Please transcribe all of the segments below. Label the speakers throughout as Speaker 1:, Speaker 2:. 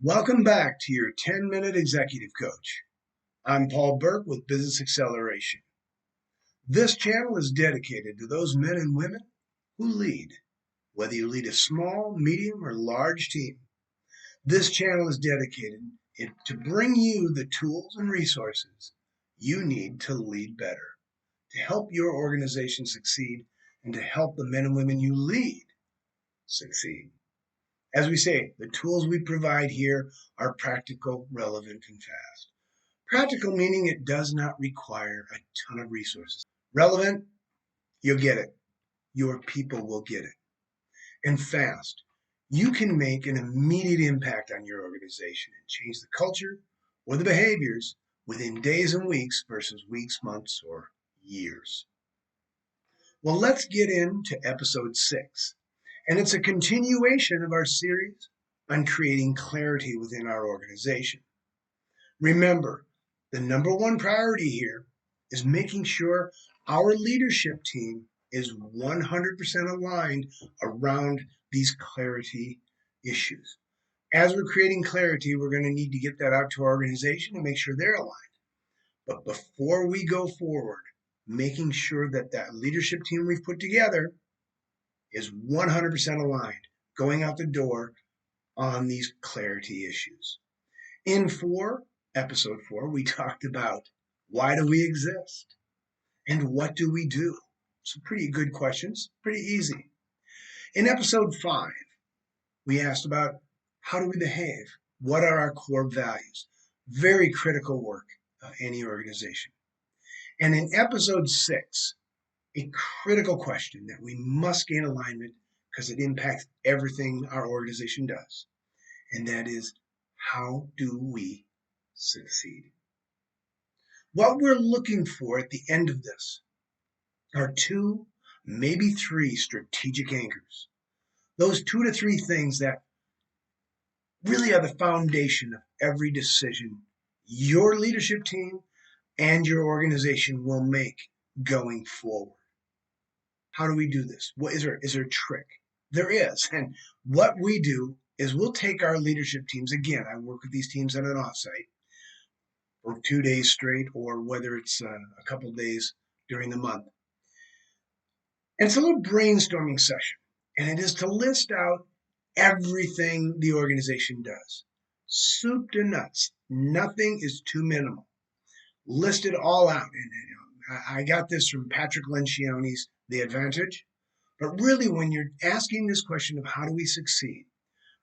Speaker 1: Welcome back to your 10-minute executive coach. I'm Paul Burke with Business Acceleration. This channel is dedicated to those men and women who lead, whether you lead a small, medium, or large team. This channel is dedicated to bring you the tools and resources you need to lead better, to help your organization succeed, and to help the men and women you lead succeed. As we say, the tools we provide here are practical, relevant, and fast. Practical meaning it does not require a ton of resources. Relevant, you'll get it. Your people will get it. And fast, you can make an immediate impact on your organization and change the culture or the behaviors within days and weeks versus weeks, months, or years. Well, let's get into episode 6. And it's a continuation of our series on creating clarity within our organization. Remember, the number one priority here is making sure our leadership team is 100% aligned around these clarity issues. As we're creating clarity, we're going to need to get that out to our organization and make sure they're aligned. But before we go forward, making sure that that leadership team we've put together is 100% aligned, going out the door on these clarity issues. In episode 4, we talked about why do we exist and what do we do? Some pretty good questions, pretty easy. In episode 5, we asked about how do we behave? What are our core values? Very critical work of any organization. And in episode 6, a critical question that we must gain alignment because it impacts everything our organization does. And that is, how do we succeed? What we're looking for at the end of this are 2, maybe 3 strategic anchors. Those 2 to 3 things that really are the foundation of every decision your leadership team and your organization will make going forward. How do we do this? Is there a trick? There is. And what we do is we'll take our leadership teams. Again, I work with these teams on an offsite for 2 days straight, or whether it's a couple days during the month. And it's a little brainstorming session. And it is to list out everything the organization does. Soup to nuts. Nothing is too minimal. List it all out. And I got this from Patrick Lencioni's The Advantage. But really, when you're asking this question of how do we succeed,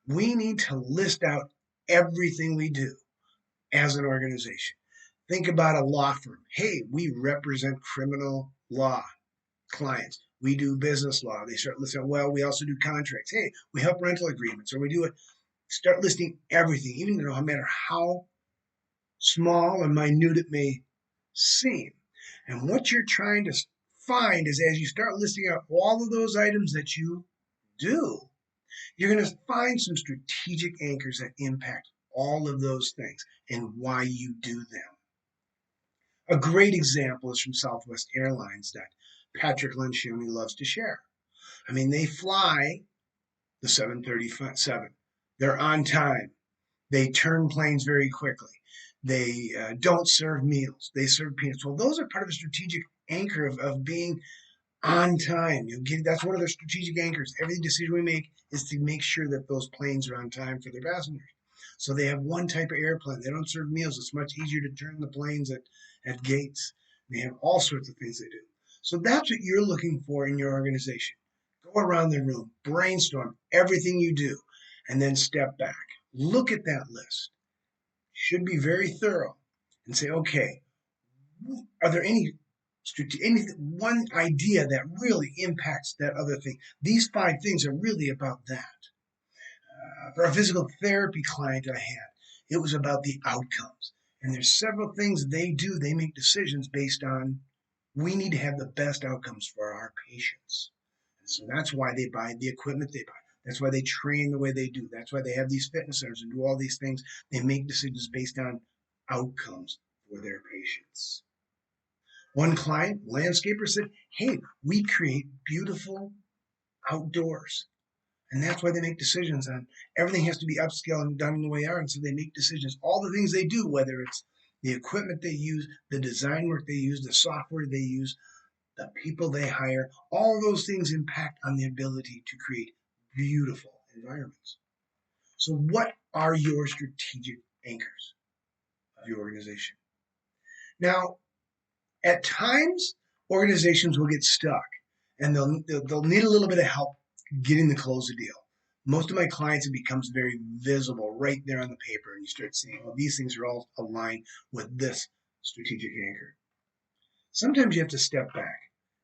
Speaker 1: we need to list out everything we do as an organization. Think about a law firm. Hey, we represent criminal law clients. We do business law. They start listing, well, we also do contracts. Hey, we help rental agreements, or we do it. Start listing everything, even no matter how small or minute it may seem. And what you're trying to find is as you start listing out all of those items that you do, you're going to find some strategic anchors that impact all of those things and why you do them. A great example is from Southwest Airlines that Patrick Lencioni loves to share. I mean, they fly the 737. They're on time. They turn planes very quickly. They don't serve meals. They serve peanuts. Well, those are part of the strategic anchor of being on time. That's one of their strategic anchors. Every decision we make is to make sure that those planes are on time for their passengers. So they have one type of airplane. They don't serve meals. It's much easier to turn the planes at gates. They have all sorts of things they do. So that's what you're looking for in your organization. Go around the room, brainstorm everything you do, and then step back. Look at that list. Should be very thorough and say, okay, are there any one idea that really impacts that other thing? These 5 things are really about that. For a physical therapy client I had, it was about the outcomes. And there's several things they do. They make decisions based on we need to have the best outcomes for our patients. And so that's why they buy the equipment they buy. That's why they train the way they do. That's why they have these fitness centers and do all these things. They make decisions based on outcomes for their patients. One client, landscaper, said, hey, we create beautiful outdoors. And that's why they make decisions on everything has to be upscaled and done in the way they are. And so they make decisions. All the things they do, whether it's the equipment they use, the design work they use, the software they use, the people they hire, all those things impact on the ability to create beautiful environments. So what are your strategic anchors of your organization? Now, at times, organizations will get stuck and they'll need a little bit of help getting to close the deal. Most of my clients, it becomes very visible right there on the paper, and you start seeing, well, these things are all aligned with this strategic anchor. Sometimes you have to step back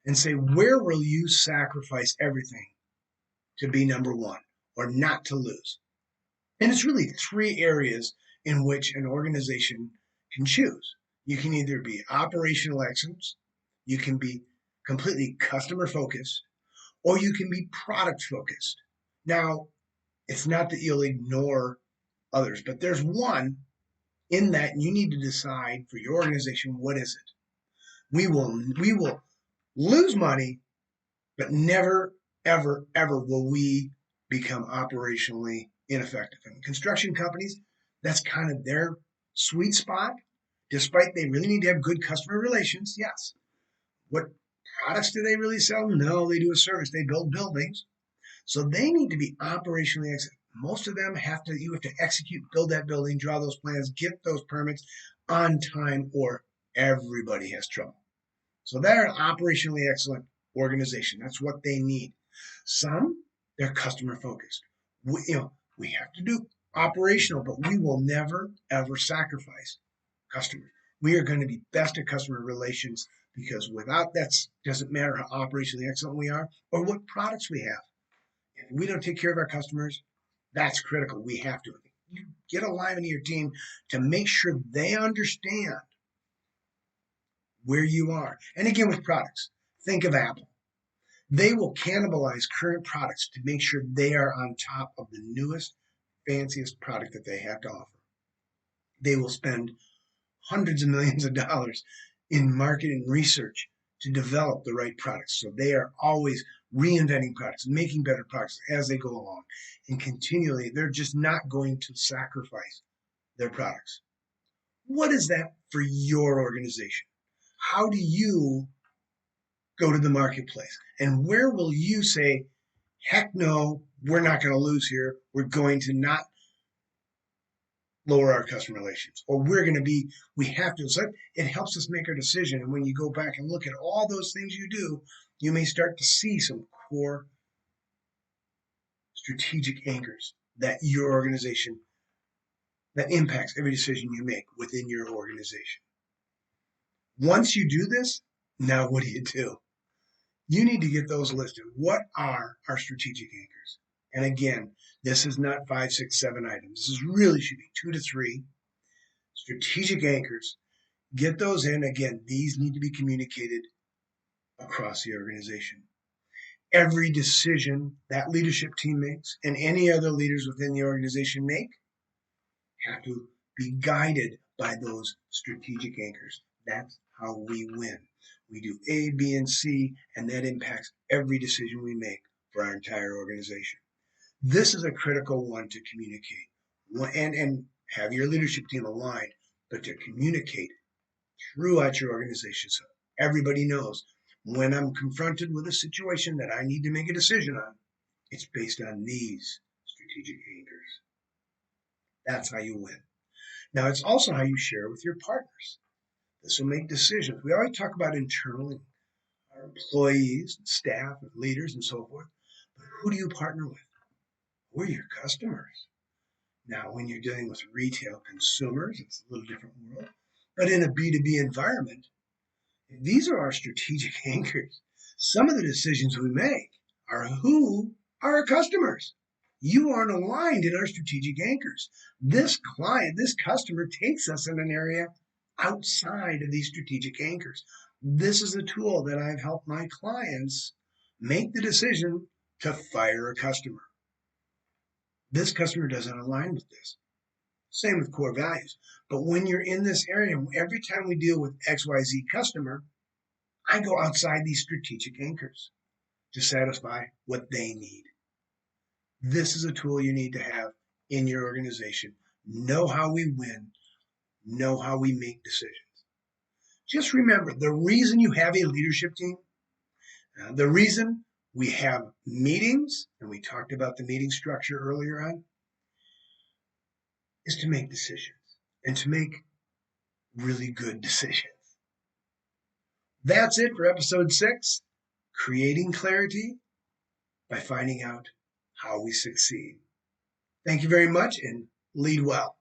Speaker 1: and say, where will you sacrifice everything to be number one or not to lose? And it's really three areas in which an organization can choose. You can either be operational excellence, you can be completely customer focused, or you can be product focused. Now, it's not that you'll ignore others, but there's one in that you need to decide for your organization, what is it? We will lose money, but never, ever, ever will we become operationally ineffective. And construction companies, that's kind of their sweet spot, despite they really need to have good customer relations. Yes. What products do they really sell? No, they do a service. They build buildings. So they need to be operationally excellent. Most of them you have to execute, build that building, draw those plans, get those permits on time, or everybody has trouble. So they're an operationally excellent organization. That's what they need. Some, they're customer focused. We have to do operational, but we will never, ever sacrifice customers. We are going to be best at customer relations because without that, doesn't matter how operationally excellent we are or what products we have. If we don't take care of our customers, that's critical. We have to. You get alignment in your team to make sure they understand where you are. And again, with products, think of Apple. They will cannibalize current products to make sure they are on top of the newest, fanciest product that they have to offer. They will spend hundreds of millions of dollars in marketing research to develop the right products. So they are always reinventing products, making better products as they go along. And continually, they're just not going to sacrifice their products. What is that for your organization? How do you go to the marketplace? And where will you say, heck no, we're not going to lose here. We're going to not lower our customer relations, or we have to. So it helps us make our decision. And when you go back and look at all those things you do, you may start to see some core strategic anchors that your organization, that impacts every decision you make within your organization. Once you do this, now what do? You need to get those listed. What are our strategic anchors? And again, this is not 5, 6, 7 items. This is really should be 2 to 3 strategic anchors. Get those in. Again, these need to be communicated across the organization. Every decision that leadership team makes and any other leaders within the organization make have to be guided by those strategic anchors. That's how we win. We do A, B, and C, and that impacts every decision we make for our entire organization. This is a critical one to communicate and have your leadership team aligned, but to communicate throughout your organization so everybody knows when I'm confronted with a situation that I need to make a decision on, it's based on these strategic anchors. That's how you win. Now, it's also how you share with your partners. This will make decisions. We always talk about internally, our employees, staff, and leaders, and so forth. But who do you partner with? Who are your customers? Now, when you're dealing with retail consumers, it's a little different world. But in a B2B environment, these are our strategic anchors. Some of the decisions we make are who are our customers. You aren't aligned in our strategic anchors. This client, this customer takes us in an area outside of these strategic anchors. This is a tool that I've helped my clients make the decision to fire a customer. This customer doesn't align with this. Same with core values. But when you're in this area, every time we deal with XYZ customer, I go outside these strategic anchors to satisfy what they need. This is a tool you need to have in your organization. Know how we win, know how we make decisions. Just remember, the reason you have a leadership team, the reason we have meetings, and we talked about the meeting structure earlier on, is to make decisions and to make really good decisions. That's it for episode 6, Creating Clarity by Finding Out How We Succeed. Thank you very much and lead well.